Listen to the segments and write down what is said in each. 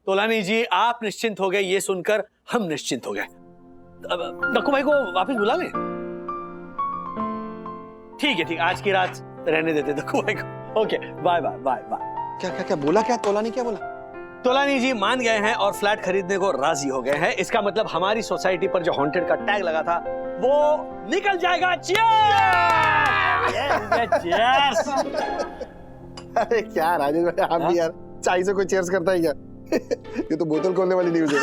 तोलानी जी, आप निश्चिंत हो गए ये सुनकर हम निश्चिंत हो गए। दक्कू भाई को वापस बुला लें? ठीक है, आज की रात रहने देते दक्कू भाई को। Okay, bye bye bye bye. क्या क्या क्या बोला? क्या तोलानी क्या बोला? तोलानी जी मान गए हैं और फ्लैट खरीदने को राजी हो गए हैं। इसका मतलब हमारी सोसाइटी पर जो हॉन्टेड का टैग लगा था वो निकल जाएगा। चीयर्स! अरे क्या राजेश भाई, आप भी यार चाय से कोई चीयर्स करता है क्या? ये तो बोतल खोलने वाली न्यूज़ है।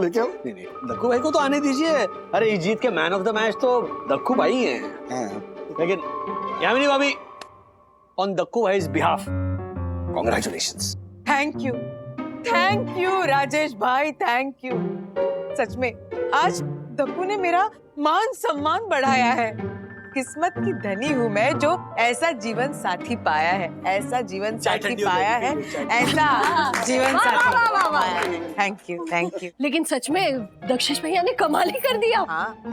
लेकिन नहीं, दक्कू भाई को तो आने दीजिए। अरे इस जीत के मैन ऑफ द मैच तो दक्कू भाई हैं। लेकिन यामिनी भाभी, ऑन दक्कू भाई's behalf, congratulations. Thank you Rajesh भाई, थैंक यू। सच में आज दक्कू ने मेरा मान सम्मान बढ़ाया है। किस्मत की धनी हूँ मैं जो ऐसा जीवन साथी पाया है, ऐसा जीवन साथी पाया है, ऐसा जीवन साथी पाया है। Thank you. लेकिन सच में दक्षेश भैया ने कमाल ही कर दिया।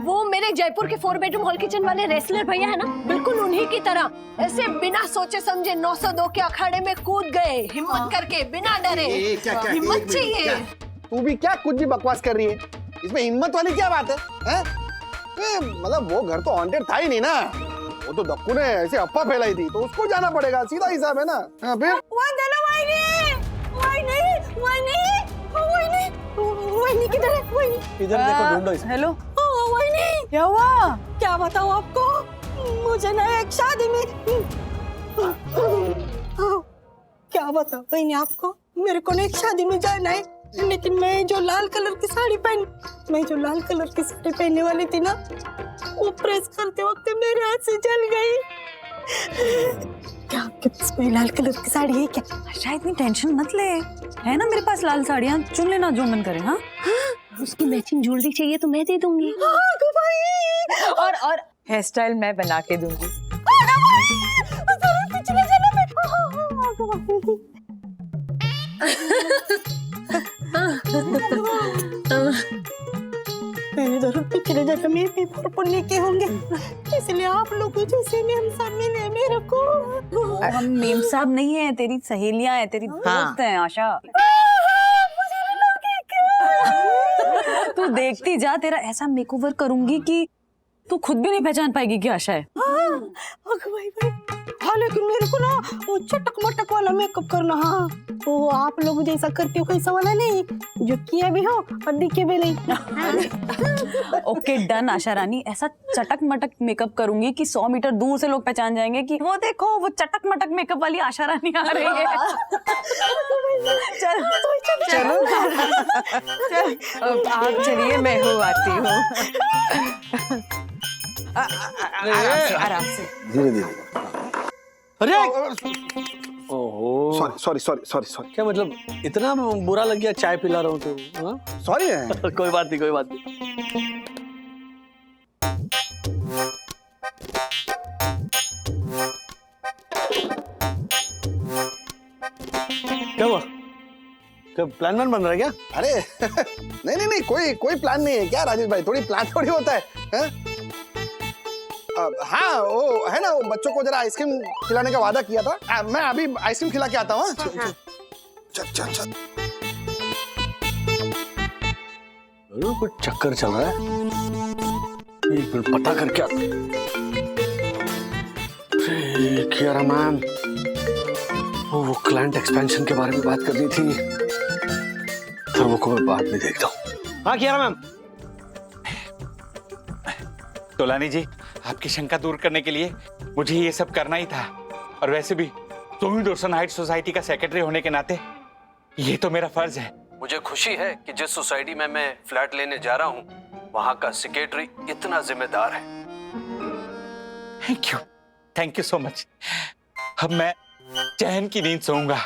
वो मेरे जयपुर के 4 बेडरूम हॉल किचन वाले रेसलर भैया है ना, बिल्कुल उन्हीं की तरह ऐसे बिना सोचे समझे 902 के अखाड़े में कूद गए, हिम्मत करके, बिना डरे। हिम्मत चाहिए। तू भी क्या कुछ भी बकवास कर रही है? इसमें हिम्मत वाली क्या बात है? मतलब वो घर तो हॉन्टेड था ही नहीं ना, वो तो दक्कू ने ऐसे अफवाह फैलाई थी, तो उसको जाना पड़ेगा, सीधा हिसाब है ना। फिर वही किधर है? वही इधर देखो, ढूंढो इसे। हेलो वही, क्या हुआ? क्या बताऊँ आपको, मुझे ना एक शादी में क्या बताऊँ वही आपको, मेरे को ना एक शादी में जाना है, लेकिन मैं जो लाल कलर की साड़ी पहनने वाली थी ना, वो प्रेस करते वक्त मेरे हाथ से जल गई। क्या आपके पास कोई लाल कलर की साड़ी है क्या? अच्छा इतनी टेंशन मत ले, है ना मेरे पास लाल साड़ियाँ, चुन लेना जो मन करे। हाँ, उसकी मैचिंग ज्वेलरी चाहिए तो मैं दे दूंगी। और हेयर स्टाइल मैं बना के दूंगी। मैंने जरूर पिछले जन्म में पेपर पुण्य के होंगे, इसलिए आप लोगों जैसे मेम साहब मिले मेरे को। हम मेम साहब नहीं है, तेरी सहेलियां हैं, तेरी दोस्त हैं आशा। तू देखती जा, तेरा ऐसा मेकओवर करूंगी कि तू खुद भी नहीं पहचान पाएगी कि आशा है। हाँ, लेकिन मेरे को ना वो चटक मटक वाला मेकअप करना। हाँ, वो आप लोग जैसा करते हो कैसा वाला नहीं, जो किया भी हो और दिखे भी नहीं। ओके डन आशा रानी, ऐसा चटक मटक मेकअप करूंगी कि 100 मीटर दूर से लोग पहचान जाएंगे कि वो देखो वो चटक मटक मेकअप वाली आशा रानी आ रही है। चलो आप चलिए, मैं हो आती हूँ। आराम से धीरे धीरे। अरे ओहो, सॉरी। क्या मतलब इतना बुरा लग गया? चाय पिला रहा हूँ तो। सॉरी है। कोई बात नहीं। क्या हुआ? क्या प्लान बन रहा है क्या? अरे नहीं, कोई प्लान नहीं है क्या राजेश भाई, थोड़ी प्लान थोड़ी होता है? हाँ, वो है ना, वो बच्चों को जरा आइसक्रीम खिलाने का वादा किया था। मैं अभी आइसक्रीम खिला के आता हूँ। चल। कुछ चक्कर चल रहा है, एक मिनट पता करके कियारा मैम वो क्लाइंट एक्सपेंशन के बारे में बात कर रही थी, फिर वो को मैं बाद में देखता हूँ। हाँ कियारा मैम। तोलानी जी, आपकी शंका दूर करने के लिए मुझे ये सब करना ही था, और वैसे भी सोमी हाइट सोसाइटी का सेक्रेटरी होने के नाते ये तो मेरा फर्ज है। मुझे खुशी है कि जिस सोसाइटी में मैं फ्लैट लेने जा रहा हूँ वहाँ का सेक्रेटरी इतना जिम्मेदार है। Thank you so much. अब मैं चैन की नींद सोऊंगा।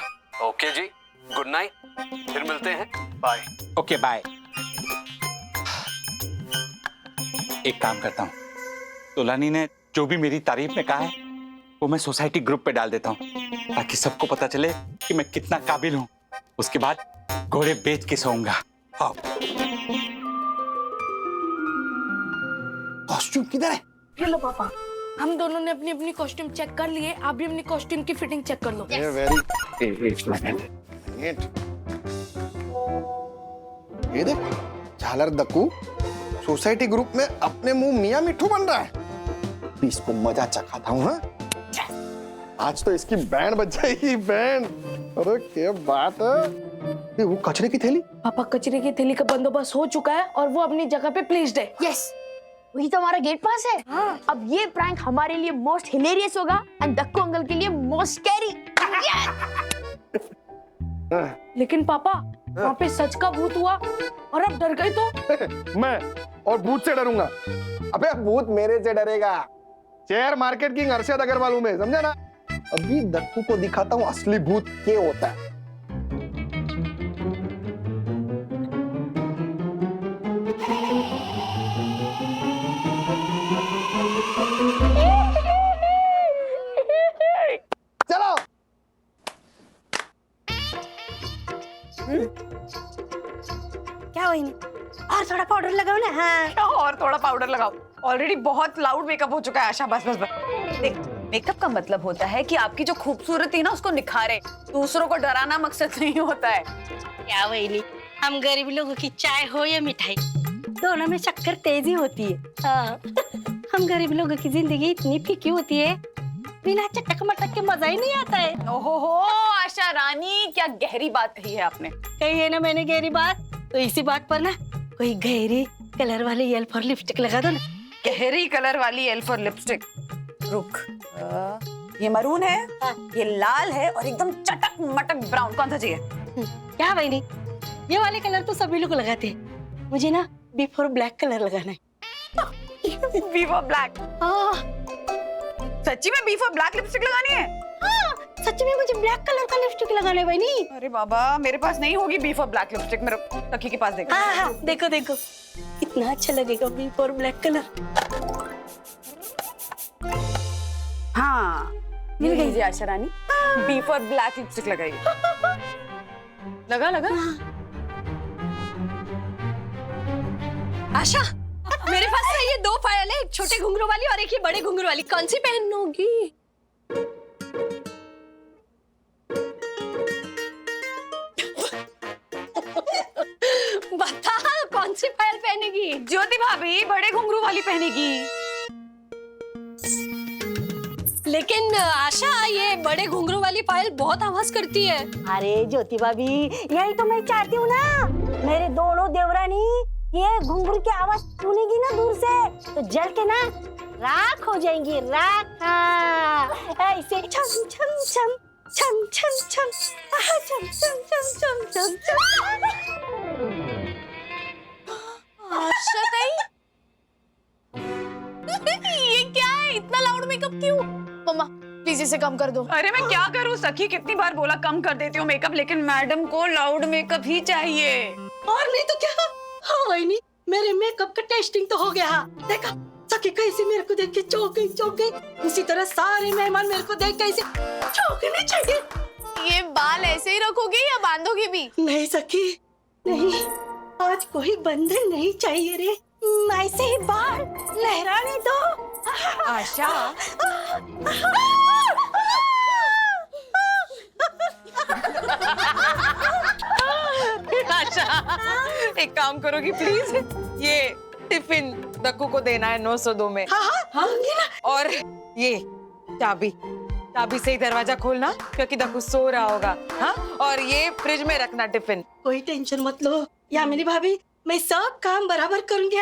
ओके जी, गुड नाइट, फिर मिलते हैं, बाय। Okay bye. एक काम करता हूँ, तोलानी ने जो भी मेरी तारीफ में कहा है वो मैं सोसाइटी ग्रुप पे डाल देता हूँ, ताकि सबको पता चले कि मैं कितना काबिल हूँ। उसके बाद घोड़े बेच के सोऊंगा। हाँ। कॉस्ट्यूम किधर है? ये लो पापा, हम दोनों ने अपनी अपनी कॉस्ट्यूम चेक कर लिए, आप भी अपनी कॉस्ट्यूम की फिटिंग चेक कर लो। ये देख, झालर दक्कू सोसाइटी ग्रुप में अपने मुंह मियां मिट्ठू बन रहा है। अभी इसको मजा चखाता हूँ। हाँ? आज तो इसकी बैंड बज जाएगी, बैंड। अरे क्या बात है। ये वो कचरे की थैली? पापा, कचरे की थैली का बंदोबस्त हो चुका है और वो अपनी जगह पे प्लेस्ड है। यस, वही तो हमारा गेट पास है। हाँ। अब ये प्रैंक हमारे लिए मोस्ट हिलेरियस होगा एंड दक्कू अंकल के लिए मोस्ट स्कैरी। लेकिन पापा, वहाँ पे सच का भूत हुआ और अब डर गए तो? मैं और भूत से डरूंगा? अबे भूत मेरे से डरेगा। Share market king Arshad Agarwal हूं मैं, समझा ना? अभी दक्कू को दिखाता हूँ असली भूत क्या होता है। चलो। क्या हुई? और थोड़ा पाउडर लगाओ ना। हाँ। क्या और थोड़ा पाउडर लगाओ? ऑलरेडी बहुत लाउड मेकअप हो चुका है आशा। बस बस बस। देख, मेकअप का मतलब होता है कि आपकी जो खूबसूरती है ना उसको निखारे, दूसरों को डराना मकसद नहीं होता है। क्या वही, हम गरीब लोगों की चाय हो या मिठाई, दोनों में शक्कर तेजी होती है। हाँ। हम गरीब लोगों की जिंदगी इतनी फीकी होती है, बिना चटक मटक के मजा ही नहीं आता है। ओहो आशा रानी, क्या गहरी बात कही है आपने। कही है ना मैंने गहरी बात, तो इसी बात पर ना कोई गहरी कलर वाली एल्फ और लिपस्टिक लगा दो ना। गहरी कलर वाली एल्फ और लिपस्टिक। रुक, ये मरून है, ये लाल है और एकदम चटक मटक ब्राउन। कौन सा चाहिए? क्या भाई नहीं, ये वाले कलर तो सभी लोग लगाते हैं, मुझे ना बिफोर ब्लैक कलर लगाना है। Before black? सच्ची में बिफोर ब्लैक लिपस्टिक लगानी है? हाँ, सच्ची में मुझे ब्लैक कलर का लिपस्टिक लगाना है भाई नहीं। अरे बाबा, मेरे पास नहीं होगी बिफोर ब्लैक लिपस्टिक। मेरे सखी के पास देखो। हाँ हाँ, देखो देखो कितना अच्छा लगेगा बिफोर ब्लैक कलर। हाँ, मिल गई जी Asha Rani. Before black lipstick लगाइए। लगा लगा। आशा, मेरे पास ना ये दो फाइल है, एक छोटे घुंघरू वाली और एक ये बड़े घुंघरू वाली। कौन सी पहनोगी? बता, कौन सी फाइल पहनेगी? ज्योति भाभी बड़े घुंघरू वाली पहनेगी। लेकिन आशा, ये बड़े घुंघरू वाली पायल बहुत आवाज करती है। अरे ज्योति भाभी, यही तो मैं चाहती हूँ ना, मेरे दोनों देवरानी ये घुंघरू की आवाज सुनेगी ना दूर से तो जल के ना राख हो जाएंगी, राख। हाँ, ऐसे छम छम छम छम छम छम छम छम छम छम छम छम। आशा ताई, ये क्या है? इतना लाउड मेकअप क्यों? मम्मा प्लीज इसे कम कर दो। अरे मैं क्या करूँ सखी, कितनी बार बोला कम कर देती हूँ मेकअप, लेकिन मैडम को लाउड मेकअप ही चाहिए। और नहीं तो क्या। हाँ वही नहीं, मेरे मेकअप का टेस्टिंग तो हो गया। देखा सखी कैसी मेरे को देख के चौंक गई। इसी तरह सारे मेहमान मेरे को देख के ऐसे चौंकने चाहिए। ये बाल ऐसे ही रखोगे या बांधोगे भी? नहीं सखी नहीं, आज कोई बंधन नहीं चाहिए रे, ऐसे ही बाल लहराने दो। आशा, आशा एक काम करोगी प्लीज? ये टिफिन दक्कू को देना है 902 में। हाँ, और ये चाबी से ही दरवाजा खोलना, क्योंकि दक्कू सो रहा होगा। हाँ, और ये फ्रिज में रखना टिफिन। कोई टेंशन मत लो यामिनी भाभी, मैं सब काम बराबर करूंगी।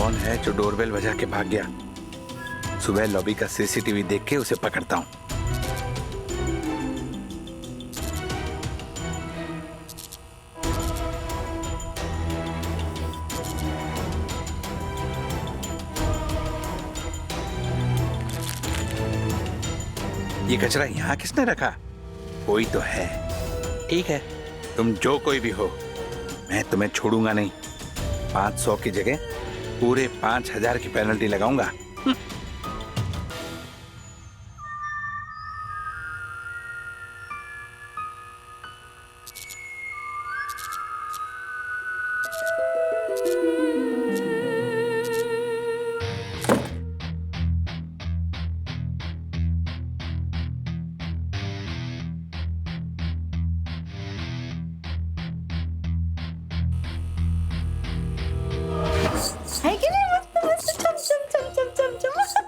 कौन है जो डोरबेल बजा के भाग गया? सुबह लॉबी का सीसीटीवी देख के उसे पकड़ता हूँ। ये कचरा यहाँ किसने रखा? कोई तो है। ठीक है, तुम जो कोई भी हो, मैं तुम्हें छोड़ूंगा नहीं। 500 की जगह पूरे 5000 की पेनल्टी लगाऊंगा। है कि नहीं? मस्त मस्त चम चम चम चम चम चम।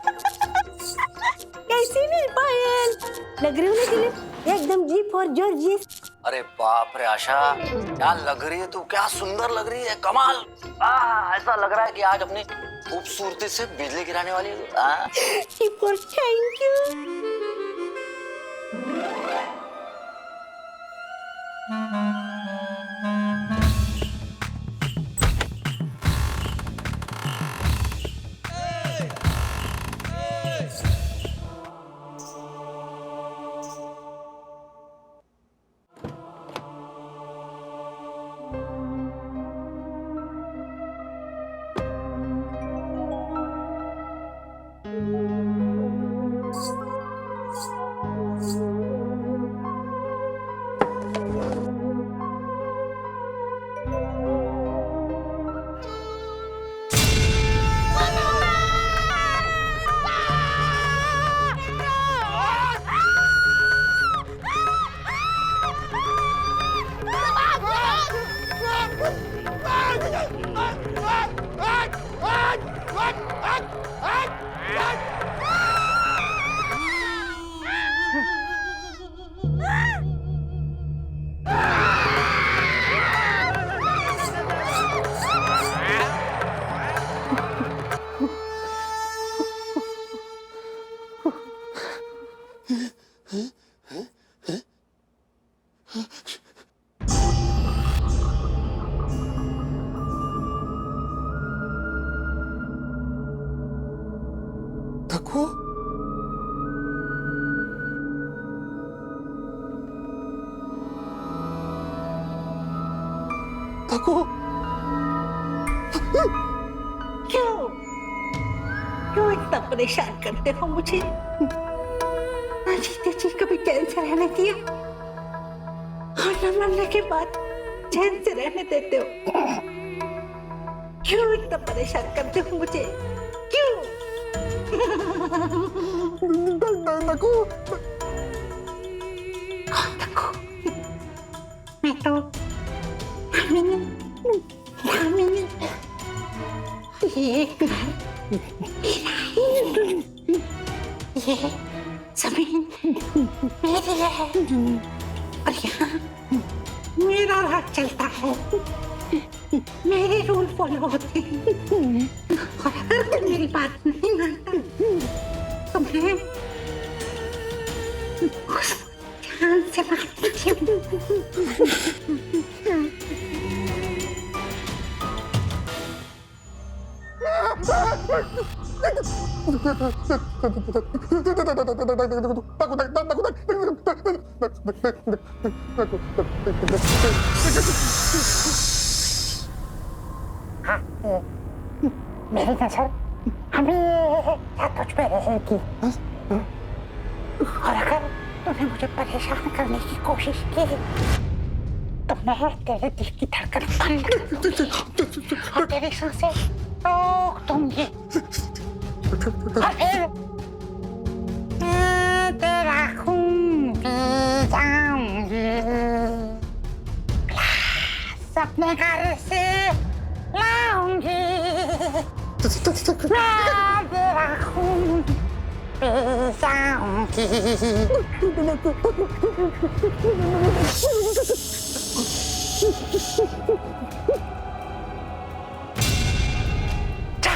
कैसी नहीं पायल लग रही हूँ ना दिलीप, एकदम जी फॉर जॉर्जियस। अरे बाप रे आशा, क्या लग रही है तू, क्या सुंदर लग रही है, कमाल। ऐसा लग रहा है कि आज अपनी खूबसूरती से बिजली गिराने वाली है। Thank you. देखो देखो क्यों क्यों इतना परेशान करते हो मुझे? ना जीते जी कभी चैन से रहने दिया और न मरने के बाद चैन से रहने देते हो। क्यों इतना परेशान करते हो मुझे? क्यों? देखो कौन देखो? मैं तो यामिनी ये घर ये जमीन मेरी है और यहाँ मेरा राज चलता है, मेरे रूल फॉलो होते हैं और अगर तुम मेरी बात नहीं मानता तो मैं उसको जान से मार दूंगी। मेरी नजर हमेशा तुझ पे रहेगी और अगर तूने मुझे परेशान करने की कोशिश की तो मैं तेरे दिल की धड़कन बंद और तेरी सांसें रोक दूंगी और फिर मैं तेरा खून पी जाऊंगी, अपने घर से लाऊंगी, मैं तेरा खून पी जाऊंगी। जा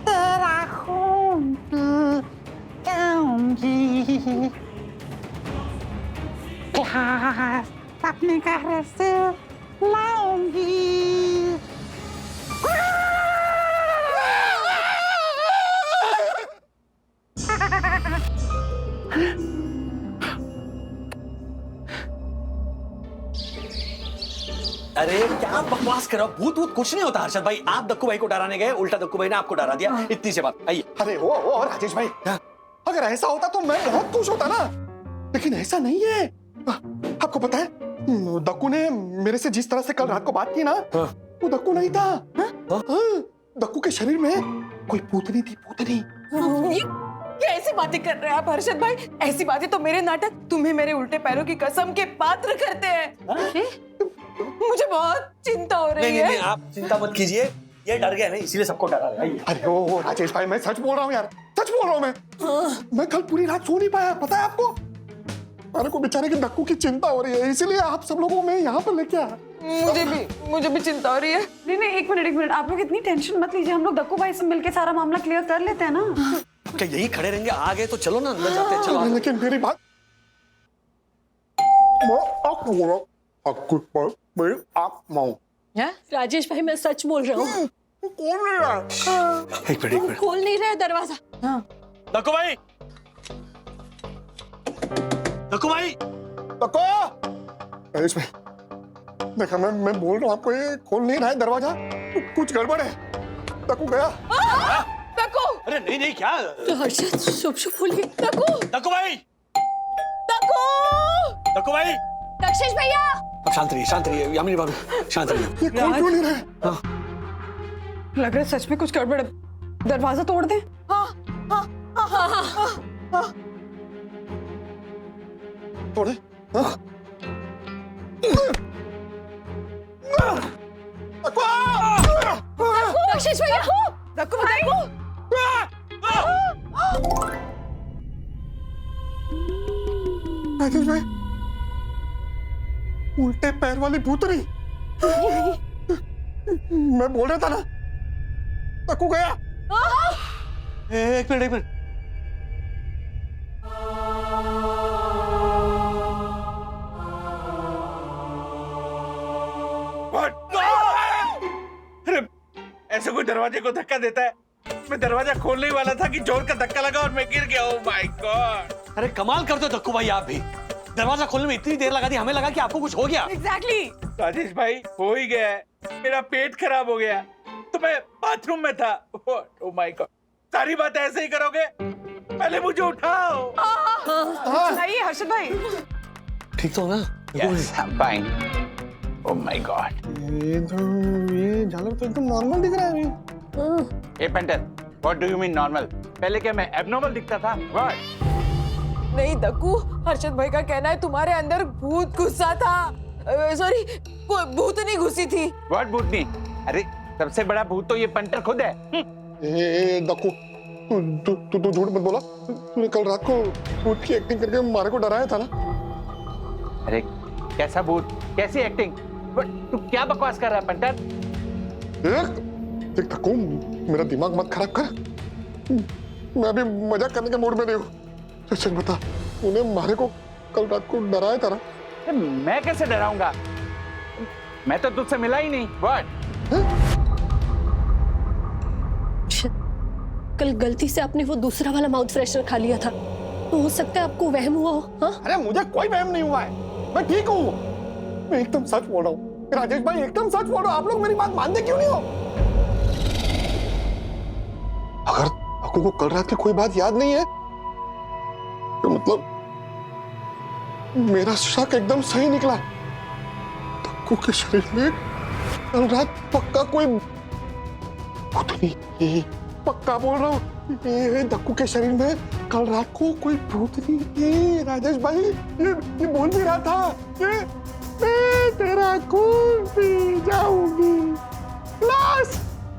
तेरा खून पीऊंगी, ग्लास अपने घर से लाऊंगी। अरे क्या बकवास कर रहे हो? भूत भूत कुछ नहीं होता हर्षद भाई। आप दक्कू भाई को डराने गए, उल्टा दक्कू भाई ने आपको डरा दिया। इतनी सी बात। आइए। अरे ओ राजेश भाई, अगर ऐसा होता तो मैं बहुत खुश होता ना, लेकिन ऐसा नहीं है। आपको पता है दक्कू ने मेरे से जिस तरह से कल रात को बात की ना, वो दक्कू नहीं था। दक्कू के शरीर में कोई भूतनी थी, भूतनी। कैसी बातें कर रहे हैं आप हर्षद भाई? ऐसी बातें तो मेरे नाटक तुम्हें मेरे उल्टे पैरों की कसम के पात्र करते हैं। मुझे बहुत चिंता हो रही है। नहीं, आप चिंता मत कीजिए, ये डर गया ना इसीलिए सबको डरा रहा है। अरे ओ राजेश भाई, मैं सच बोल रहा हूँ यार, सच बोल रहा हूँ। मैं कल पूरी रात सो नहीं पाया, पता है आपको? मेरे को बेचारे के दक्कू की चिंता हो रही है, इसीलिए आप सब लोगों को मैं यहाँ पर लेके आया। मुझे भी चिंता हो रही है। नहीं, एक मिनट, आप लोग इतनी टेंशन मत लीजिए। हम लोग दक्कू भाई से मिलके सारा मामला क्लियर कर लेते हैं ना। क्या यही खड़े रहेंगे? आ गए तो चलो ना, अंदर जाते हैं। चलो। लेकिन मेरी बात, राजेश भाई मैं सच बोल रहा हूँ। एक मिनट। खोल नहीं रहे दरवाजा। दक्कू भाई, दक्कू भाई, राजेश भाई, देखा मैं बोल रहा हूँ आपको, ये खोल नहीं रहा है दरवाजा, कुछ गड़बड़ है। दक्कू गया। दक्कू! अरे नहीं क्या? हर्षद शुभ बोलिए। दक्कू भाई, दक्कू भाई, दक्षेश भैया। अब शांत रहिए यामिनी भाभी, शांत रहिए। ये खोल क्यों नहीं रहा है? लग रहा है सच में कुछ गड़बड़ है। दरवाजा तोड़ दे। तोड़े? दक्षेश भैया। दक्कू भाई! राजेश भाई, उल्टे पैर वाली भूतनी। मैं बोल रहा था ना, दक्कू गया। एक मिनट। अरे ऐसे कोई दरवाजे को धक्का देता है? मैं दरवाजा खोलने ही वाला था कि जोर का धक्का लगा और मैं गिर गया। Oh my God! अरे कमाल करते हो दक्कू भाई, आप भी। दरवाजा खोलने में इतनी देर लगा दी, हमें लगा कि आपको कुछ हो गया। एग्जैक्टली। राजेश भाई, हो ही गया है। मेरा पेट खराब हो गया तो मैं बाथरूम में था। Oh my God! सारी बात ऐसे ही करोगे? पहले मुझे उठाओ। आइए हर्षद भाई। ठीक तो ना? Yes, I'm fine. Oh my God! ये झालर तो एकदम नॉर्मल दिख रहा है अभी। Hey painter, what do you mean normal? पहले क्या मैं abnormal दिखता था? What? नहीं दक्कू, हर्षद भाई का कहना है तुम्हारे अंदर भूत घुसा था। सॉरी, भूतनी घुसी थी। What भूतनी? अरे सबसे बड़ा भूत तो ये पेंटर खुद है। दक्कू, तू झूठ मत बोला। तूने कल रात को भूत की एक्टिंग करके हमारे को डराया था ना? अरे कैसा भूत, कैसी एक्टिंग? तू क्या बकवास कर रहा है पेंटर? देख दक्कू, मेरा दिमाग मत खराब कर। मैं अभी मजाक करने के मूड में नहीं हूँ। सच बता, तूने हमारे को कल रात को डराया था ना? मैं कैसे डराऊंगा? मैं तो तुझसे मिला ही नहीं। What? कल गलती से आपने वो दूसरा वाला माउथ फ्रेशनर खा लिया था, तो हो सकता है आपको वहम हुआ हो। हाँ? अरे मुझे कोई वहम नहीं हुआ है, मैं ठीक हूँ। मैं एकदम सच बोल रहा हूँ राजेश भाई, एकदम सच बोल रहा हूँ। आप लोग मेरी बात मानते क्यों नहीं हो? अगर आपको को कल रात की कोई बात याद नहीं है तो मतलब मेरा शक एकदम सही निकला। दक्कू के शरीर में कल रात पक्का कोई भूतनी, पक्का बोल रहा हूँ, ये दक्कू के शरीर में कल रात को कोई भूतनी थी। राजेश भाई, ये बोल भी रहा था कि मैं तेरा खून पी जाऊंगी, लाश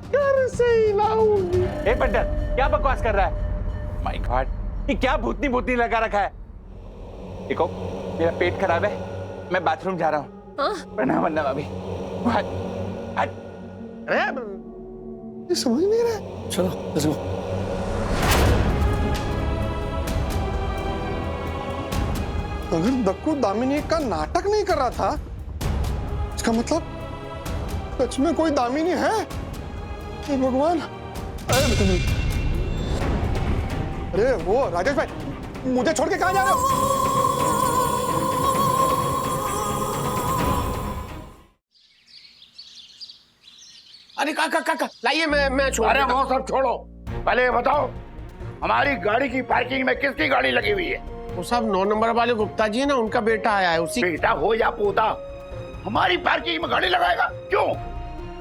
घर से ही लाऊंगी। ए पेंटर, क्या बकवास कर रहा है? माय गॉड, ये क्या भूतनी लगा रखा है? देखो, मेरा पेट खराब है, मैं बाथरूम जा रहा हूँ। प्रणाम वंदना भाभी। अरे ये समझ नहीं रहा। चलो let's go। अगर दक्कू दामिनी का नाटक नहीं कर रहा था, इसका मतलब सच में कोई दामिनी है। हे भगवान। अरे वो राजेश भाई, मुझे छोड़ के कहाँ जा रहे हो? अरे काका लाइए, मैं छोड़। अरे वो सब छोड़ो, पहले ये बताओ हमारी गाड़ी की पार्किंग में किसकी गाड़ी लगी हुई है? वो सब 9 नंबर वाले गुप्ता जी है ना, उनका बेटा आया है। उसी बेटा हो या पोता, हमारी पार्किंग में गाड़ी लगाएगा? क्यों?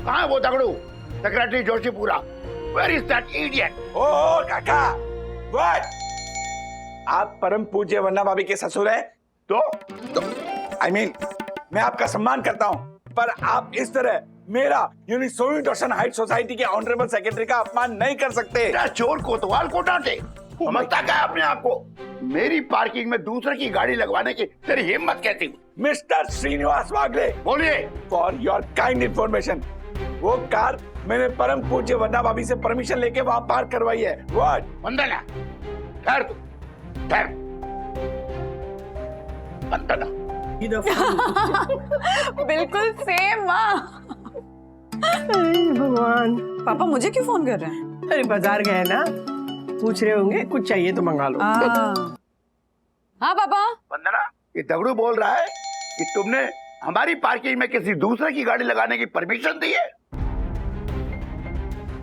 कहाँ है वो Dagdu secretary Joshipura? Where is that idiot? ओ काका, व्हाट? आप परम पूज्य वंदना भाभी के ससुर हैं? तो I mean, मैं आपका सम्मान करता हूँ, पर आप इस तरह मेरा यानी सोई दर्शन हाइट सोसाइटी के ऑनरेबल सेक्रेटरी का अपमान नहीं कर सकते। क्या चोर कोतवाल को डांटे? समझता क्या अपने आप को? मेरी पार्किंग में दूसरे की गाड़ी लगवाने की तेरी हिम्मत कैसी? मिस्टर श्रीनिवास वागले, बोलिए। फॉर योर काइंड इंफॉर्मेशन, वो कार मैंने परम पूज्य वंदना भाभी से परमिशन लेके वहाँ पार्क करवाई है। व्हाट? वंदना, ठहर तू, ठहर। वंदना, बिल्कुल सेम माँ। भगवान। पापा मुझे क्यों फोन कर रहे हैं? अरे बाजार गए ना, पूछ रहे होंगे कुछ चाहिए तो मंगा लो। हाँ पापा। वंदना, ये दगड़ू बोल रहा है कि तुमने हमारी पार्किंग में किसी दूसरे की गाड़ी लगाने की परमिशन दी है?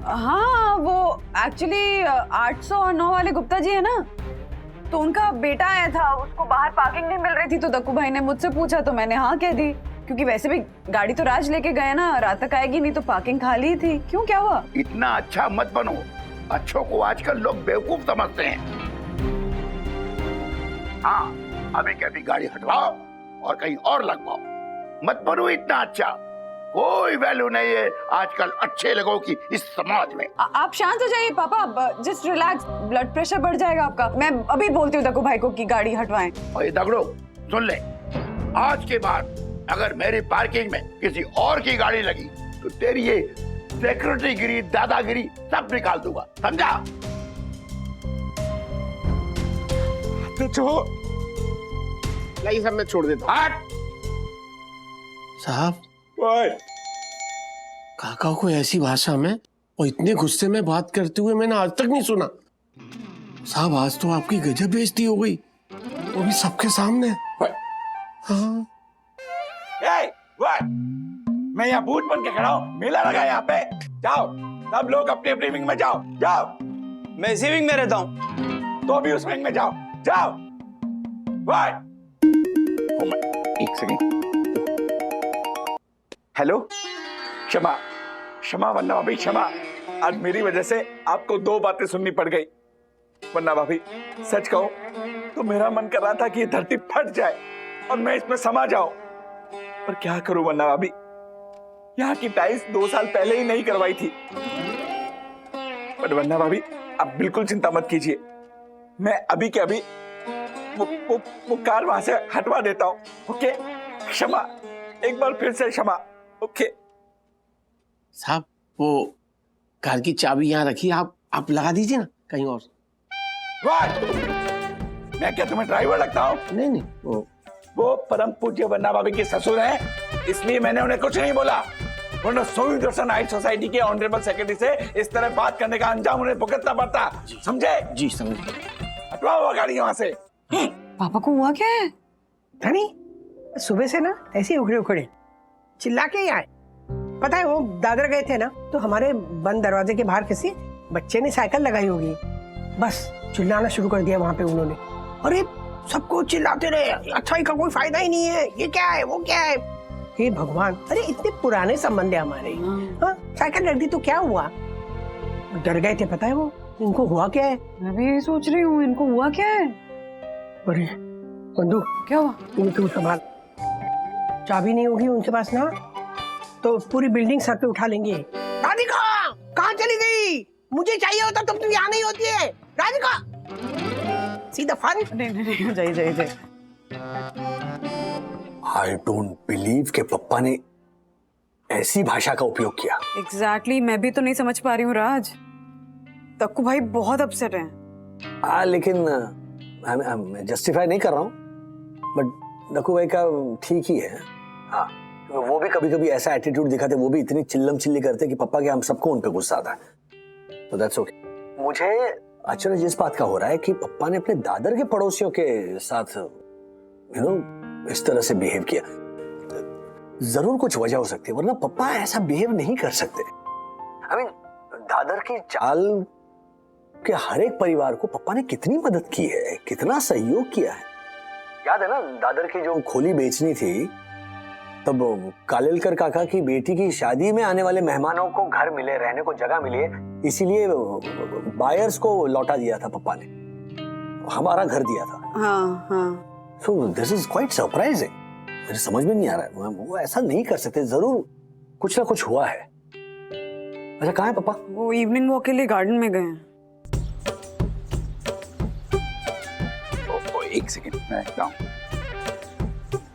हाँ, वो एक्चुअली 809 वाले गुप्ता जी है ना, तो उनका बेटा आया था, उसको बाहर पार्किंग नहीं मिल रही थी, तो दक्कू भाई ने मुझसे पूछा तो मैंने हाँ कह दी, क्योंकि वैसे भी गाड़ी तो राज लेके गए ना, रात तक आएगी नहीं तो पार्किंग खाली थी। क्यों, क्या हुआ? इतना अच्छा मत बनो, अच्छों को आजकल लोग बेवकूफ समझते हैं। हाँ, अभी के अभी गाड़ी हटवाओ और कहीं और लगवाओ, मत बनो इतना अच्छा। कोई वैल्यू नहीं है आजकल अच्छे लोगों की इस समाज में। आप शांत हो जाइए पापा, जस्ट रिलैक्स, ब्लड प्रेशर बढ़ जाएगा आपका। मैं अभी बोलती हूँ दक्कू भाई को कि गाड़ी हटवाएं। और ये दगड़ो सुन ले, आज के बाद अगर मेरी पार्किंग में किसी और की गाड़ी लगी तो तेरी ये सेक्रेटरी गिरी, दादागिरी सब निकाल दूंगा, समझा? तो लाइए सब मैं छोड़ देता हूँ। हट। साहब, व्हाट? काका को ऐसी भाषा में और इतने गुस्से में बात करते हुए मैंने आज तक नहीं सुना। साहब, आज तो आपकी गजब बेइज्जती हो गई, वो भी सबके सामने। हाँ। व्हाट? मैं यहाँ भूत बन के खड़ा हूँ, मेला लगा यहाँ पे। जाओ, सब लोग अपनी अपनी विंग में जाओ, जाओ। मैं इसी विंग में रहता हूँ। तो भी उस विंग में जाओ, जाओ। व्हाट? एक सेकंड। हेलो, क्षमा, क्षमा वंदना भाभी, क्षमा। आज मेरी वजह से आपको 2 बातें सुननी पड़ गई। वंदना भाभी, सच कहूं तो मेरा मन कर रहा था कि ये धरती फट जाए और मैं इसमें समा जाऊं, पर क्या करूं वंदना भाभी, यहाँ की टाइल्स 2 साल पहले ही नहीं करवाई थी। पर वंदना भाभी, आप बिल्कुल चिंता मत कीजिए, मैं अभी के अभी वो कार वहां से हटवा देता हूं। ओके? क्षमा, एक बार फिर से क्षमा। ओके साहब, वो कार की चाबी यहाँ रखी, आप लगा दीजिए ना कहीं और। व्हाट? मैं क्या तुम्हें ड्राइवर लगता हूँ? नहीं, वो परम पूज्य वंदना भाभी के ससुर हैं, इसलिए मैंने उन्हें कुछ नहीं बोला, वरना सोई दर्शन हाइट सोसाइटी के ऑनरेबल सेक्रेटरी से इस तरह बात करने का अंजाम उन्हें भुगतना पड़ता। समझे? जी समझे। हटवाओ वो गाड़ी वहां से। पापा को हुआ क्या है? धनी सुबह से ना ऐसे उखड़े उखड़े चिल्ला के ही आए। पता है, वो दादर गए थे ना, तो हमारे बंद दरवाजे के बाहर किसी बच्चे ने साइकिल लगाई होगी, बस चिल्लाना शुरू कर दिया वहां पे उन्होंने। अरे सबको चिल्लाते रहे, अच्छाई का कोई फायदा ही नहीं है, ये क्या है, वो क्या है। हे भगवान, अरे इतने पुराने संबंध है हमारे। हाँ, साइकिल रख दी तो क्या हुआ? डर गए थे। पता है वो इनको हुआ क्या है? मैं भी यही सोच रही हूँ, इनको हुआ क्या है? अरे बंधु, क्या हुआ? तू संभाल, चाबी नहीं होगी उनके पास ना, तो पूरी बिल्डिंग सर पे उठा लेंगे। राधिका कहाँ चली गई? मुझे चाहिए होता तुम यहाँ नहीं होती है। राधिका, सीधा फन। नहीं, जाइए। आई डोंट बिलीव कि पप्पा ने ऐसी भाषा का उपयोग किया। एग्जैक्टली मैं भी तो नहीं समझ पा रही हूँ राज। दक्कू भाई बहुत अपसेट हैं। लेकिन मैं जस्टिफाई नहीं कर रहा हूँ, बट दक्कू भाई का ठीक ही है। हाँ, वो भी कभी कभी ऐसा एटीट्यूड दिखाते, वो भी इतनी चिल्लम चिल्ली करते कि पप्पा के हम सबको उन पे गुस्सा आता है। तो दैट्स ओके। मुझे आश्चर्य इस बात का हो रहा है कि पप्पा ने अपने दादर के पड़ोसियों के साथ इस तरह से बिहेव किया। जरूर कुछ वजह हो सकती है, वरना पप्पा ऐसा बिहेव नहीं कर सकते। दादर की चाल के हर एक परिवार को पप्पा ने कितनी मदद की है, कितना सहयोग किया है। याद है ना, दादर की जो खोली बेचनी थी, तब कालेलकर काका की बेटी की शादी में आने वाले मेहमानों को घर मिले, रहने को जगह मिले, इसीलिए बायर्स को लौटा दिया था पप्पा ने, हमारा घर दिया था। हाँ हाँ। So this is quite surprising. मुझे समझ में नहीं आ रहा है, वो ऐसा नहीं कर सकते, जरूर कुछ ना कुछ हुआ है। अच्छा, कहाँ है पापा? वो इवनिंग वॉक के लिए गार्डन में गए हैं। एक सेकंड मैं देखता हूँ।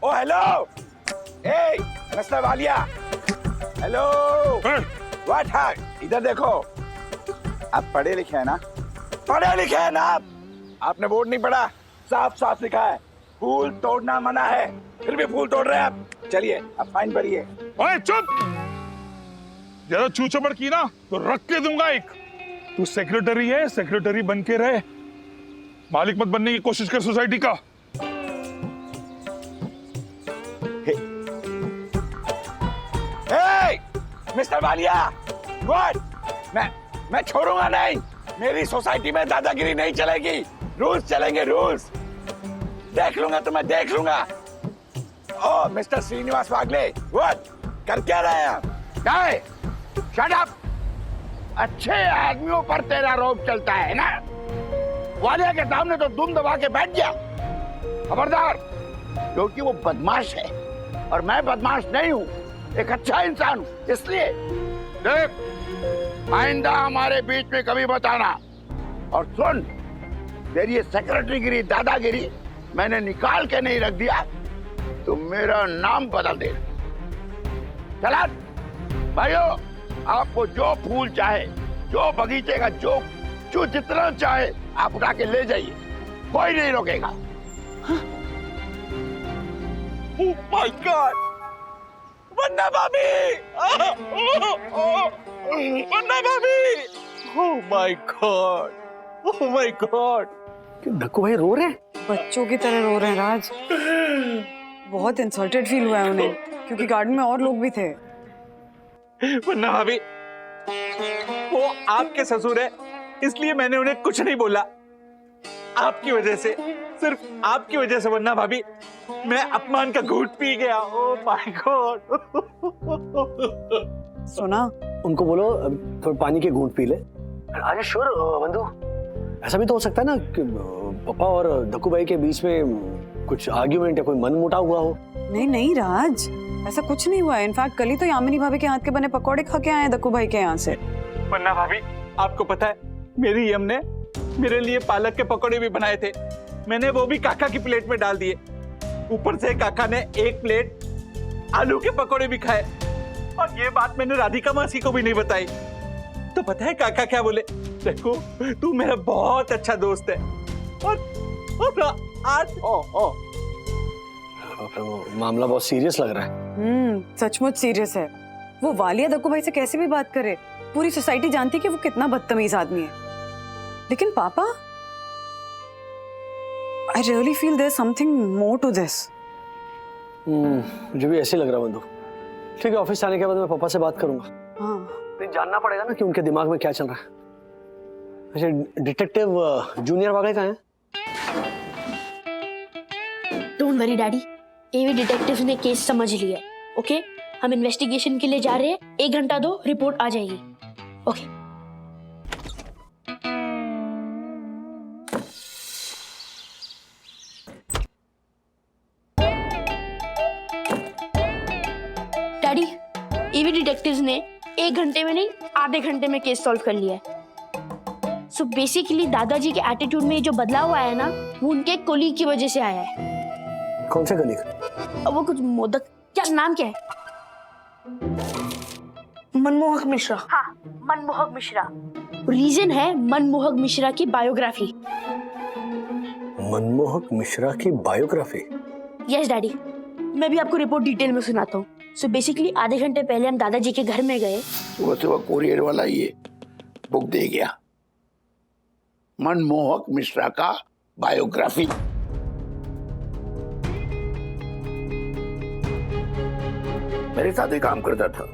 ओ हेलो, ए मिस्टर वालिया, हेलो, व्हाट है? इधर देखो, आप पढ़े लिखे हैं ना? पढ़े लिखे हैं ना आप? आपने बोर्ड नहीं पढ़ा? साफ साफ लिखा है फूल तोड़ना मना है, फिर भी फूल तोड़ रहे हैं आप। चलिए आप फाइन भरिए। ओए चुप, जरा चूचपड़ की ना तो रख के दूंगा एक। तू सेक्रेटरी है, सेक्रेटरी बन के रहे, मालिक मत बनने की कोशिश कर सोसाइटी का। हे मिस्टर वालिया, व्हाट? मैं छोड़ूंगा नहीं। मेरी सोसाइटी में दादागिरी नहीं चलेगी, रूल्स चलेंगे, रूल्स। देख लूंगा तो मैं देख लूंगा। ओ मिस्टर श्रीनिवास वागले, व्हाट कर क्या रहे हैं आप? Shut up. अच्छे आदमियों पर तेरा रोब चलता है ना? वालिया के सामने तो दुम दबा के बैठ गया। खबरदार, क्योंकि वो बदमाश है और मैं बदमाश नहीं हूँ, एक अच्छा इंसान हूँ। इसलिए देख, आइंदा हमारे बीच में कभी मत आना। और सुन, तेरी ये सेक्रेटरी गिरी, दादागिरी मैंने निकाल के नहीं रख दिया तो मेरा नाम बदल दे। चला भाइयों, आपको जो फूल चाहे, जो बगीचे का जो जितना चाहे आप उठा के ले जाइए, कोई नहीं रोकेगा। ओह माय गॉड, वन्ना भाभी, वन्ना भाभी, oh my God, oh my God. Dakku भाई रो रहे हैं? बच्चों की तरह रो रहे हैं राज। बहुत इंसल्टेड फील हुआ है उन्हें, क्योंकि गार्डन में और लोग भी थे। वन्ना भाभी, वो आपके ससुर है, इसलिए मैंने उन्हें कुछ नहीं बोला। आपकी वजह से, सिर्फ आपकी वजह से वन्ना भाभी, मैं अपमान का घूंट पी गया। Oh my God. सुना, उनको बोलो थोड़ा पानी के घूंट पी ले। अरे श्योर बंधु, ऐसा भी तो हो सकता है ना कि पापा और दक्कू भाई के बीच में कुछ आर्ग्यूमेंट या कोई मनमुटाव हुआ हो। नहीं नहीं राज, ऐसा कुछ नहीं हुआ है। इनफैक्ट कल ही तो यामिनी भाभी के हाथ के बने पकौड़े खा के आए हैं दक्कू भाई के यहाँ से। वन्ना भाभी, आपको पता है मेरी यम ने मेरे लिए पालक के पकौड़े भी बनाए थे, मैंने वो भी काका की प्लेट में डाल दिए। ऊपर से काका ने एक प्लेट आलू के पकौड़े भी खाए, और ये बात मैंने राधिका मासी को भी नहीं बताई। तो पता है काका क्या बोले? देखो, तू मेरा बहुत अच्छा दोस्त है, और आज मामला बहुत सीरियस लग रहा है। सचमुच सीरियस है। वो वालिया दक्कू भाई से कैसे भी बात करे, पूरी सोसाइटी जानती है कि वो कितना बदतमीज आदमी है। लेकिन पापा, I really feel there's something more to this. मुझे भी ऐसे लग रहा है बंधु। ठीक है, ऑफिस आने के बाद मैं पापा से बात करूंगा। हाँ, नहीं, जानना पड़ेगा ना कि उनके दिमाग में क्या चल रहा है। अच्छा, डिटेक्टिव जूनियर वागले कहाँ हैं? डोंट वरी डैडी, एवी डिटेक्टिव्स ने केस समझ लिया है। ओके, हम इन्वेस्टिगेशन के लिए जा रहे हैं, 1 घंटा दो, रिपोर्ट आ जाएगी। ओके। डैडी, एवी डिटेक्टिव्स ने 1 घंटे में नहीं, आधे घंटे में केस सॉल्व कर लिया है। सो बेसिकली दादाजी के एटीट्यूड में जो बदलाव आया है ना, वो उनके कोलीग की वजह से आया है। कौन से कलीग? वो कुछ मोदक, क्या नाम क्या है? मनमोहक मिश्रा। हाँ, मनमोहक मिश्रा। रीजन है मनमोहक मिश्रा की बायोग्राफी। मनमोहक मिश्रा की बायोग्राफी? यस डैडी, मैं भी आपको रिपोर्ट डिटेल में सुनाता हूँ। सो बेसिकली आधे घंटे पहले हम दादाजी के घर में गए। सुबह सुबह कोरियर वाला ये बुक दे गया, मनमोहक मिश्रा का बायोग्राफी। मेरे साथ ही काम करता था,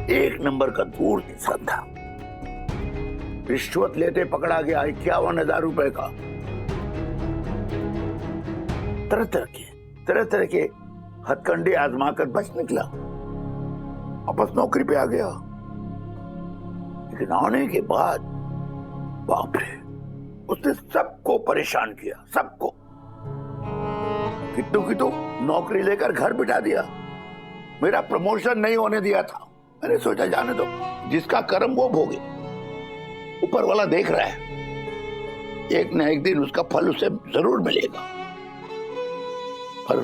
एक नंबर का दूर इंसान था। रिश्वत लेते पकड़ा गया 51,000 रुपए का। तरह तरह के हथकंडे आजमा कर बच निकला, वापस नौकरी पे आ गया। लेकिन आने के बाद बाप रे, उसने सबको परेशान किया, सबको। किट्टू नौकरी लेकर घर बिठा दिया, मेरा प्रमोशन नहीं होने दिया था। मैंने सोचा जाने दो, जिसका कर्म वो भोगे, ऊपर वाला देख रहा है, एक न एक दिन उसका फल उसे जरूर मिलेगा। पर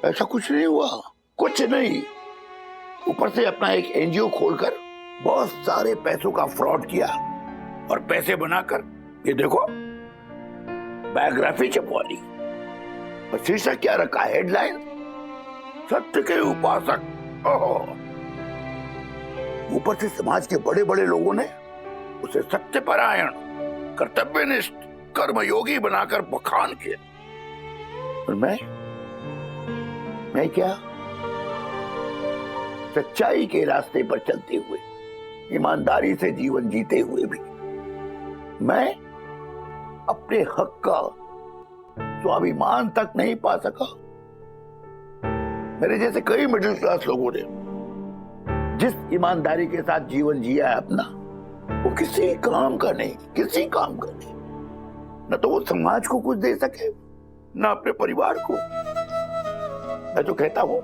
ऐसा कुछ नहीं हुआ, कुछ नहीं। ऊपर से अपना एक एनजीओ खोलकर बहुत सारे पैसों का फ्रॉड किया और पैसे बनाकर ये देखो बायोग्राफी छपवा ली। और शीर्षक क्या रखा, हेडलाइन, सत्य के उपासक। ओहो, ऊपर से समाज के बड़े बड़े लोगों ने उसे सत्यपरायण, कर्तव्यनिष्ठ, कर्मयोगी बनाकर बखान किया। और मैं क्या, सच्चाई के रास्ते पर चलते हुए, ईमानदारी से जीवन जीते हुए भी मैं अपने हक का स्वाभिमान तक नहीं पा सका। मेरे जैसे कई मिडिल क्लास लोगों ने जिस ईमानदारी के साथ जीवन जिया है अपना, वो किसी काम का नहीं, किसी काम का नहीं। न तो वो समाज को कुछ दे सके, न अपने परिवार को। मैं तो कहता हूं,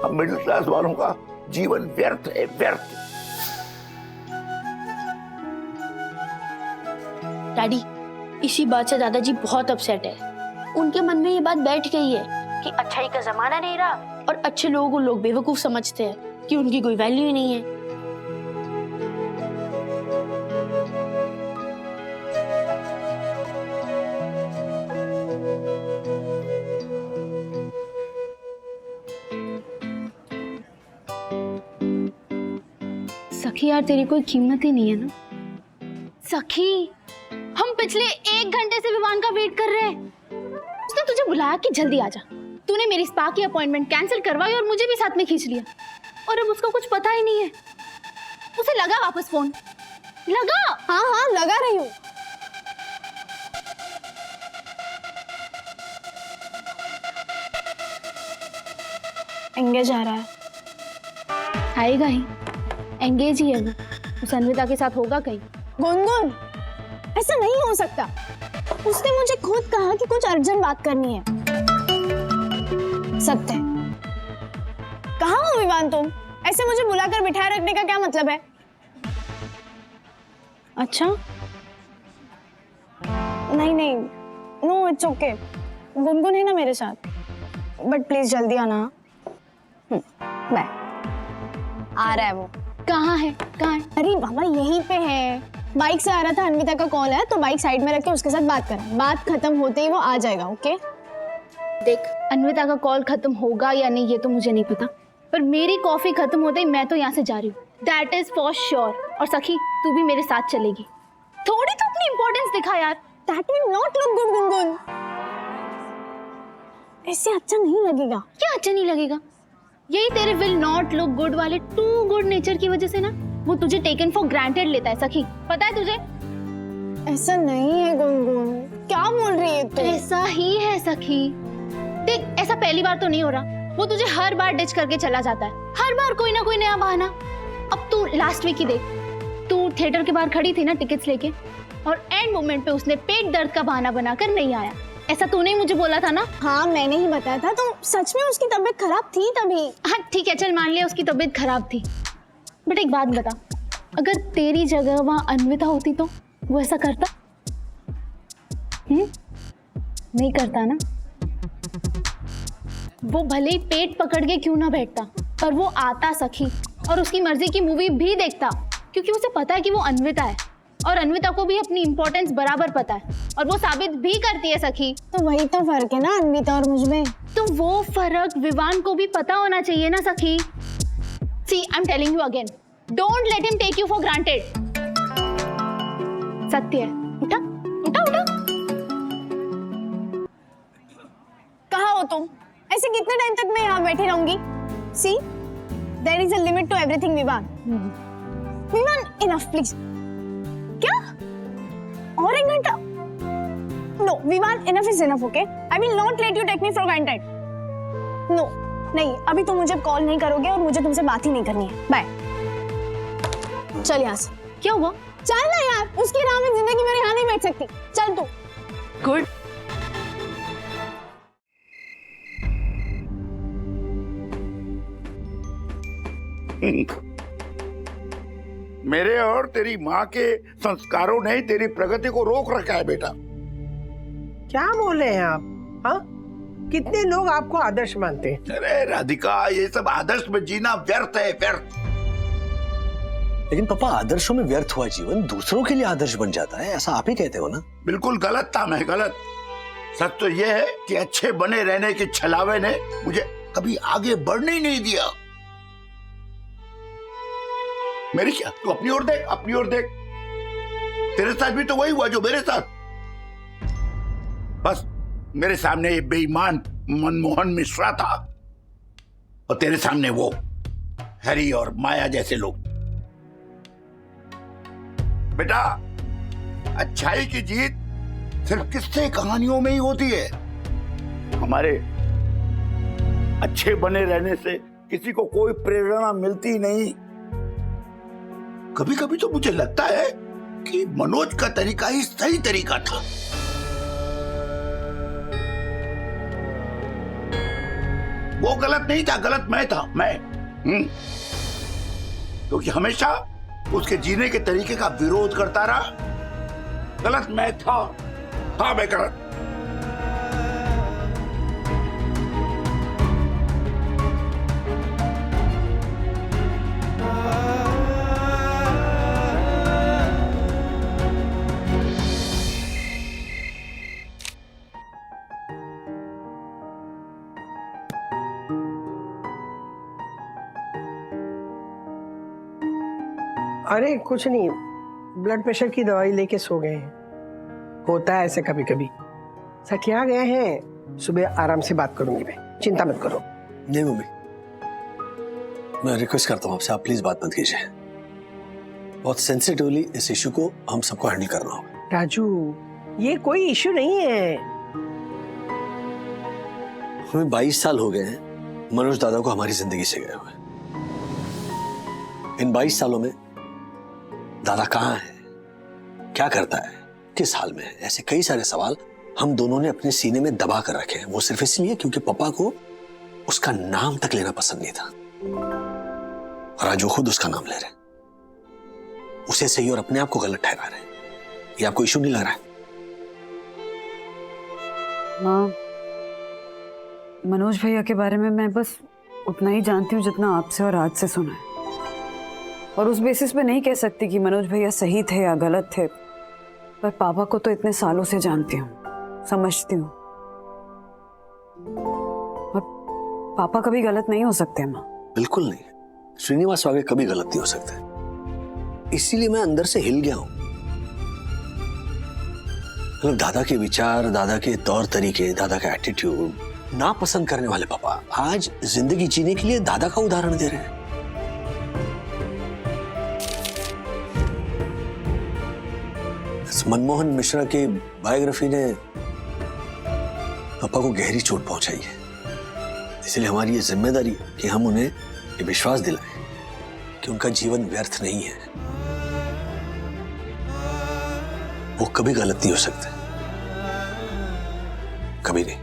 अब मिडिल क्लास वालों का जीवन व्यर्थ है, व्यर्थ। डैडी, इसी बात से दादाजी बहुत अपसेट है। उनके मन में ये बात बैठ गई है कि अच्छाई का जमाना नहीं रहा और अच्छे लोगों को लोग बेवकूफ समझते हैं, कि उनकी कोई वैल्यू ही नहीं है। सखी यार, तेरी कोई कीमत ही नहीं है ना। सखी, हम पिछले 1 घंटे से विवान का वेट कर रहे हैं। उसने तुझे बुलाया कि जल्दी आ जा। तूने मेरी स्पा की अपॉइंटमेंट कैंसिल करवाई और मुझे भी साथ में खींच लिया। और अब उसको कुछ पता ही नहीं है। उसे लगा वापस फोन? लगा? हाँ लगा रही हूँ। एंगेज आ रहा है। आएगा ही, एंगेज ही है वो। उस अन्विता के साथ होगा कहीं। गुनगुन, ऐसा नहीं हो सकता। उसने मुझे खुद कहा कि कुछ अर्जेंट बात करनी है। सत्य, कहाँ हो विवान तुम? ऐसे मुझे बुलाकर बिठाए रखने का क्या मतलब है? अच्छा, नहीं, नो इट्स ओके। गुनगुन है ना मेरे साथ। बट प्लीज जल्दी आना। बाय। आ रहा है वो। कहाँ है? अरे बाबा, यहीं पे है। बाइक से आ रहा था, अन्विता का कॉल है, तो बाइक साइड में रख के उसके साथ बात करा। बात खत्म होते ही वो आ जाएगा। ओके? देख, अन्विता का कॉल खत्म होगा या नहीं ये तो मुझे नहीं पता, पर मेरी कॉफी खत्म होते ही मैं तो यहाँ से जा रही हूँ। That is for sure. और सखी, तू भी मेरे साथ चलेगी। थोड़ी तो अपनी इंपॉर्टेंस दिखा यार। That will not look good Gungun. ऐसे अच्छा नहीं लगेगा। क्या अच्छा नहीं लगेगा? यही तेरे विल नॉट लुक गुड वाले टू गुड नेचर की वजह से ना वो तुझे टेकन फॉर ग्रांटेड लेता है। सखी, पता है तुझे? ऐसा नहीं है गुनगुन। क्या बोल रही है तू? ऐसा ही है सखी। देख, ऐसा पहली बार तो नहीं हो रहा। वो तुझे हर बार डिच करके चला जाता है, हर बार कोई ना कोई नया बहाना। अब तू लास्ट वीक ही देख, तू थिएटर के बाहर खड़ी थी ना टिकट्स लेके, और एंड मोमेंट पे उसने पेट दर्द का बहाना बनाकर नहीं आया। ऐसा तूने ही मुझे बोला था ना? हाँ, मैंने ही बताया था। तो सच में उसकी तबीयत खराब थी तभी। हाँ ठीक है, चल मान लिया उसकी तबीयत खराब थी। बट एक बात बता, अगर तेरी जगह वहां अन्विता होती तो वो ऐसा करता? नहीं करता ना। वो भले ही पेट पकड़ के क्यों ना बैठता, पर वो आता सखी और उसकी मर्जी की मूवी भी देखता, क्योंकि उसे पता है कि वो अन्विता है और अन्विता को भी अपनी इम्पोर्टेंस बराबर पता है और वो साबित भी करती है सखी। तो वही तो फर्क है ना अन्विता और मुझ में। तो वो फर्क विवान को भी पता होना चाहिए ना सखी। See, I'm telling you again, don't let him take you for granted. सत्य है। उठा उठा उठा। कहाँ हो तुम? ऐसे कितने टाइम तक मैं यहाँ बैठी रहूंगी? See, there is a limit to everything, Vivaan. Vivaan, enough, please। क्या? और एक घंटा? No, Vivaan, enough is enough, okay? I will not let you take me for granted. No, नहीं, अभी तुम मुझे कॉल नहीं करोगे और मुझे तुमसे बात ही नहीं करनी है। बाय। चल यहाँ से। क्या हुआ? चल ना यार, उसकी राह में जिंदगी मेरे यहाँ नहीं बैठ सकती। चल तू। गुड। मेरे और तेरी माँ के संस्कारों ने तेरी प्रगति को रोक रखा है बेटा। क्या बोल रहे हैं आप? हाँ, कितने लोग आपको आदर्श मानते हैं? अरे राधिका, ये सब आदर्श में जीना व्यर्थ है, व्यर्थ। लेकिन पापा, आदर्शों में व्यर्थ हुआ जीवन दूसरों के लिए आदर्श बन जाता है, ऐसा आप ही कहते हो ना? बिल्कुल गलत था, मैं गलत। सच तो ये है कि अच्छे बने रहने के छलावे ने मुझे कभी आगे बढ़ने ही नहीं दिया। मेरी क्या, तू अपनी ओर देख, अपनी ओर देख। तेरे साथ भी तो वही हुआ जो मेरे साथ। बस मेरे सामने ये बेईमान मनमोहन मिश्रा था और तेरे सामने वो हैरी और माया जैसे लोग। बेटा, अच्छाई की जीत सिर्फ किस्से कहानियों में ही होती है। हमारे अच्छे बने रहने से किसी को कोई प्रेरणा मिलती नहीं। कभी कभी तो मुझे लगता है कि मनोज का तरीका ही सही तरीका था। वो गलत नहीं था, गलत मैं था, मैं। क्योंकि हमेशा उसके जीने के तरीके का विरोध करता रहा। गलत मैं था मैं गलत। अरे कुछ नहीं, ब्लड प्रेशर की दवाई लेके सो गए हैं। होता है ऐसे कभी कभी। सठिया गए हैं, सुबह आराम से बात करूंगी मैं, चिंता मत करो। नहीं मम्मी, मैं रिक्वेस्ट करता हूँ आपसे, आप प्लीज बात मत कीजिए। बहुत सेंसिटिवली इस इशू को हम सबको हैंडल करना होगा। राजू, ये कोई इश्यू नहीं है। हमें 22 साल हो गए हैं मनोज दादा को हमारी जिंदगी से गए हुए। इन 22 सालों में दादा कहाँ है, क्या करता है, किस हाल में है, ऐसे कई सारे सवाल हम दोनों ने अपने सीने में दबा कर रखे हैं। वो सिर्फ इसलिए क्योंकि पापा को उसका नाम तक लेना पसंद नहीं था। और आज वो खुद उसका नाम ले रहे हैं, उसे सही और अपने आप को गलत ठहरा रहे हैं। ये आपको इशू नहीं लग रहा है? माँ, मनोज भैया के बारे में मैं बस उतना ही जानती हूँ जितना आपसे और आज से सुना है। और उस बेसिस पे नहीं कह सकती कि मनोज भैया सही थे या गलत थे। पर पापा को तो इतने सालों से जानती हूँ, समझती हूँ। और पापा कभी गलत नहीं हो सकते माँ। बिल्कुल नहीं, श्रीनिवास आगे कभी गलत नहीं हो सकते। इसीलिए मैं अंदर से हिल गया हूं। मतलब दादा के विचार, दादा के तौर तरीके, दादा का एटीट्यूड ना पसंद करने वाले पापा आज जिंदगी जीने के लिए दादा का उदाहरण दे रहे हैं। मनमोहन मिश्रा की बायोग्राफी ने पापा को गहरी चोट पहुंचाई है। इसलिए हमारी ये जिम्मेदारी है कि हम उन्हें ये विश्वास दिलाएं कि उनका जीवन व्यर्थ नहीं है। वो कभी गलत नहीं हो सकते, कभी नहीं।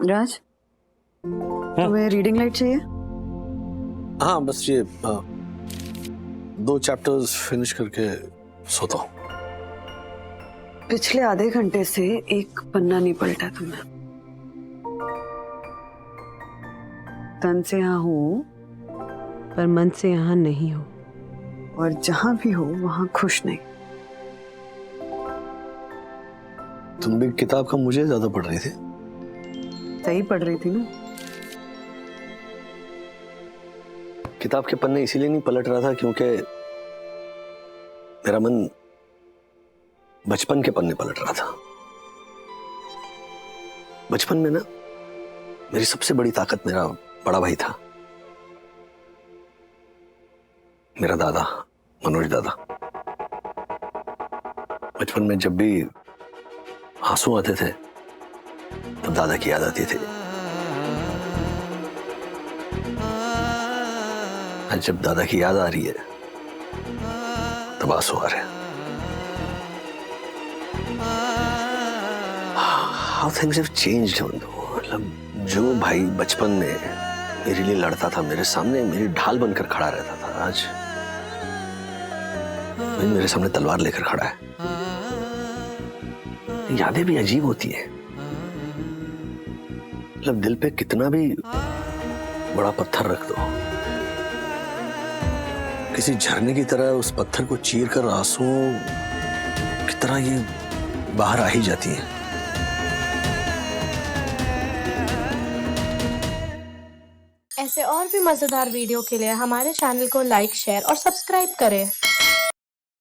राज, तुम्हें रीडिंग लाइट चाहिए? हाँ बस ये 2 चैप्टर्स फिनिश करके सोता हूँ। पिछले आधे घंटे से एक पन्ना नहीं पलटा तुमने। तन से यहाँ हो पर मन से यहाँ नहीं हो, और जहां भी हो वहां खुश नहीं। तुम भी किताब का मुझे ज्यादा पढ़ रही थी। सही पढ़ रही थी ना। किताब के पन्ने इसीलिए नहीं पलट रहा था क्योंकि मेरा मन बचपन के पन्ने पलट रहा था। बचपन में ना मेरी सबसे बड़ी ताकत मेरा बड़ा भाई था, मेरा दादा मनोज दादा। बचपन में जब भी आंसू आते थे तब दादा की याद आती थी। आज जब दादा की याद आ रही है तब आंसू आ रहे हैं। How things have changed, मतलब जो भाई बचपन में मेरे लिए लड़ता था, मेरे सामने मेरी ढाल बनकर खड़ा रहता था, आज वही मेरे सामने तलवार लेकर खड़ा है। यादें भी अजीब होती है, मतलब दिल पे कितना भी बड़ा पत्थर रख दो, किसी झरने की तरह उस पत्थर को चीर कर आंसुओं की तरह ये बाहर आ ही जाती है। ऐसे और भी मजेदार वीडियो के लिए हमारे चैनल को लाइक, शेयर और सब्सक्राइब करें।